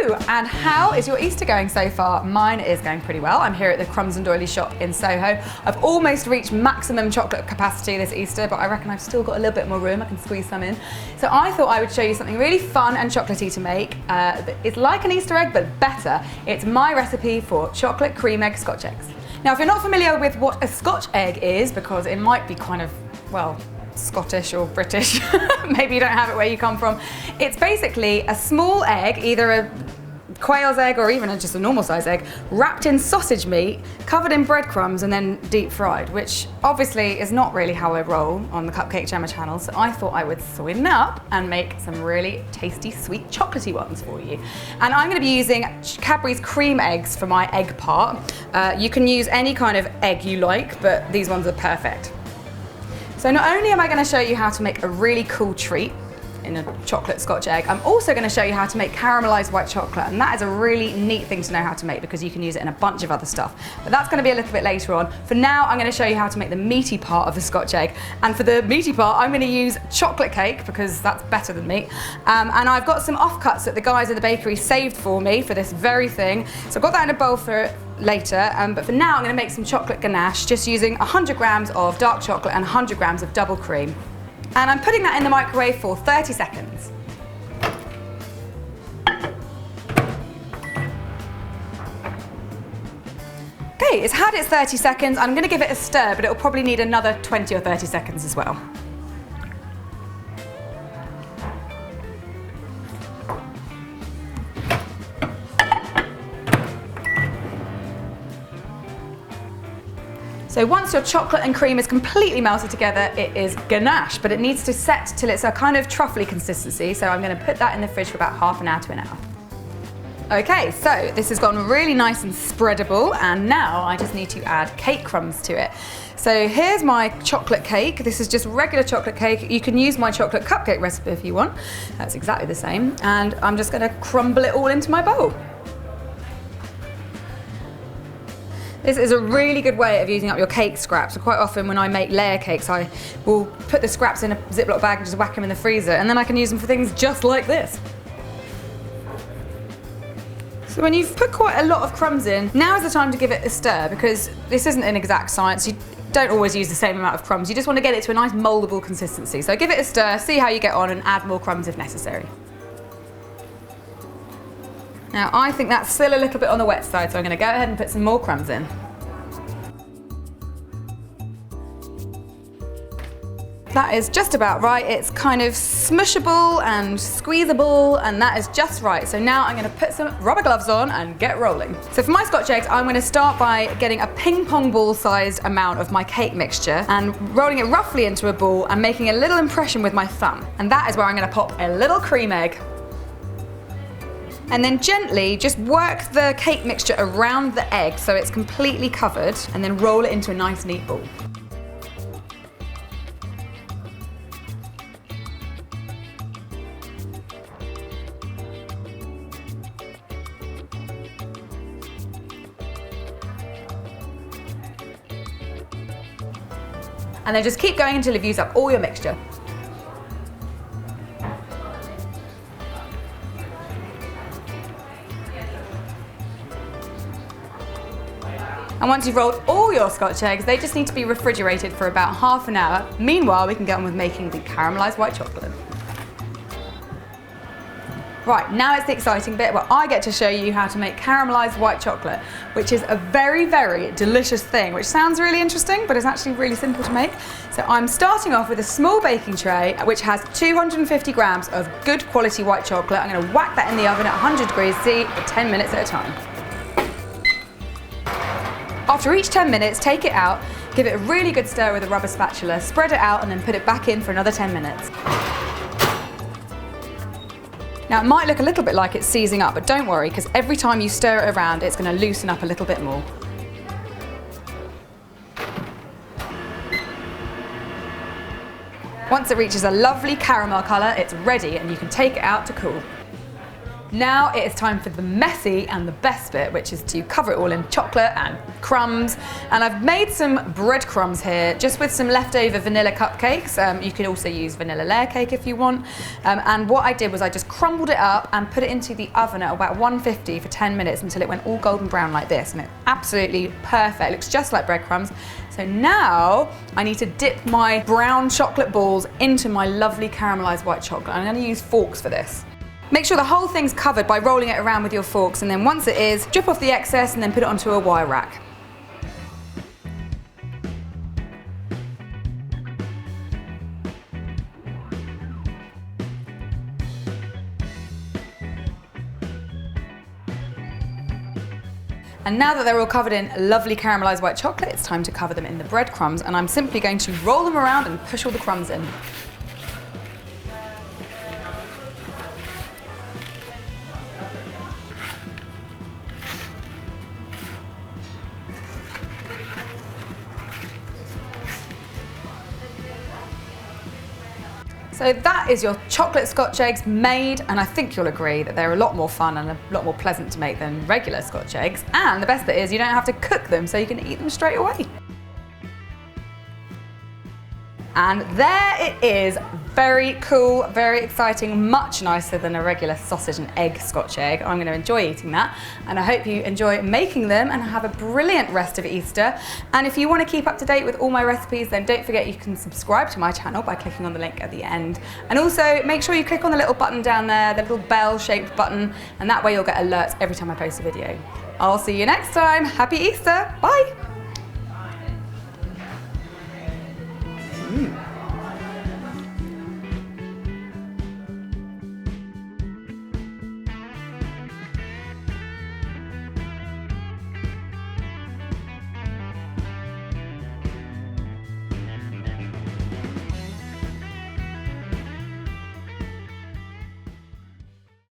Hello, and how is your Easter going so far? Mine is going pretty well. I'm here at the Crumbs Doilies shop in Soho. I've almost reached maximum chocolate capacity this Easter, but I reckon I've still got a little bit more room. I can squeeze some in. So I thought I would show you something really fun and chocolatey to make. It's like an Easter egg, but better. It's my recipe for chocolate cream egg Scotch eggs. Now, if you're not familiar with what a Scotch egg is, because it might be kind of, well, Scottish or British, maybe you don't have it where you come from. It's basically a small egg, either a quail's egg or even just a normal size egg, wrapped in sausage meat, covered in breadcrumbs and then deep fried, which obviously is not really how I roll on the Cupcake Jemma channel, so I thought I would sweeten it up and make some really tasty, sweet, chocolatey ones for you. And I'm going to be using Cadbury's cream eggs for my egg part. You can use any kind of egg you like, but these ones are perfect. So not only am I going to show you how to make a really cool treat in a chocolate Scotch egg, I'm also going to show you how to make caramelised white chocolate, and that is a really neat thing to know how to make because you can use it in a bunch of other stuff. But that's going to be a little bit later on. For now, I'm going to show you how to make the meaty part of the Scotch egg, and for the meaty part, I'm going to use chocolate cake because that's better than meat. And I've got some offcuts that the guys at the bakery saved for me for this very thing. So I've got that in a bowl for later, but for now I'm going to make some chocolate ganache just using 100 grams of dark chocolate and 100 grams of double cream. And I'm putting that in the microwave for 30 seconds. Okay, it's had its 30 seconds. I'm going to give it a stir, but it'll probably need another 20 or 30 seconds as well. So once your chocolate and cream is completely melted together, it is ganache, but it needs to set till it's a kind of truffly consistency. So I'm going to put that in the fridge for about half an hour to an hour. Okay, so this has gone really nice and spreadable, and now I just need to add cake crumbs to it. So here's my chocolate cake. This is just regular chocolate cake. You can use my chocolate cupcake recipe if you want. That's exactly the same. And I'm just going to crumble it all into my bowl. This is a really good way of using up your cake scraps. So quite often when I make layer cakes, I will put the scraps in a Ziploc bag and just whack them in the freezer, and then I can use them for things just like this. So when you've put quite a lot of crumbs in, now is the time to give it a stir, because this isn't an exact science. You don't always use the same amount of crumbs. You just want to get it to a nice moldable consistency. So give it a stir, see how you get on, and add more crumbs if necessary. Now I think that's still a little bit on the wet side, so I'm going to go ahead and put some more crumbs in. That is just about right. It's kind of smushable and squeezable, and that is just right. So now I'm going to put some rubber gloves on and get rolling. So for my Scotch eggs, I'm going to start by getting a ping pong ball sized amount of my cake mixture and rolling it roughly into a ball and making a little impression with my thumb. And that is where I'm going to pop a little cream egg. And then gently just work the cake mixture around the egg so it's completely covered, and then roll it into a nice neat ball. And then just keep going until you've used up all your mixture. And once you've rolled all your Scotch eggs, they just need to be refrigerated for about half an hour. Meanwhile, we can get on with making the caramelised white chocolate. Right, now it's the exciting bit where I get to show you how to make caramelised white chocolate, which is a very, very delicious thing, which sounds really interesting, but it's actually really simple to make. So I'm starting off with a small baking tray, which has 250 grams of good quality white chocolate. I'm going to whack that in the oven at 100 degrees C for 10 minutes at a time. After each 10 minutes, take it out, give it a really good stir with a rubber spatula, spread it out, and then put it back in for another 10 minutes. Now it might look a little bit like it's seizing up, but don't worry, because every time you stir it around, it's going to loosen up a little bit more. Once it reaches a lovely caramel colour, it's ready and you can take it out to cool. Now it is time for the messy and the best bit, which is to cover it all in chocolate and crumbs. And I've made some breadcrumbs here, just with some leftover vanilla cupcakes. You can also use vanilla layer cake if you want. And what I did was I just crumbled it up and put it into the oven at about 150 for 10 minutes until it went all golden brown like this. And it's absolutely perfect. It looks just like breadcrumbs. So now I need to dip my brown chocolate balls into my lovely caramelised white chocolate. I'm going to use forks for this. Make sure the whole thing's covered by rolling it around with your forks, and then once it is, strip off the excess and then put it onto a wire rack. And now that they're all covered in lovely caramelised white chocolate, it's time to cover them in the breadcrumbs, and I'm simply going to roll them around and push all the crumbs in. So that is your chocolate Scotch eggs made, and I think you'll agree that they're a lot more fun and a lot more pleasant to make than regular Scotch eggs. And the best bit is you don't have to cook them, so you can eat them straight away. And there it is, very cool, very exciting, much nicer than a regular sausage and egg Scotch egg. I'm going to enjoy eating that, and I hope you enjoy making them and have a brilliant rest of Easter. And if you want to keep up to date with all my recipes, then don't forget you can subscribe to my channel by clicking on the link at the end. And also make sure you click on the little button down there, the little bell-shaped button, and that way you'll get alerts every time I post a video. I'll see you next time. Happy Easter, bye!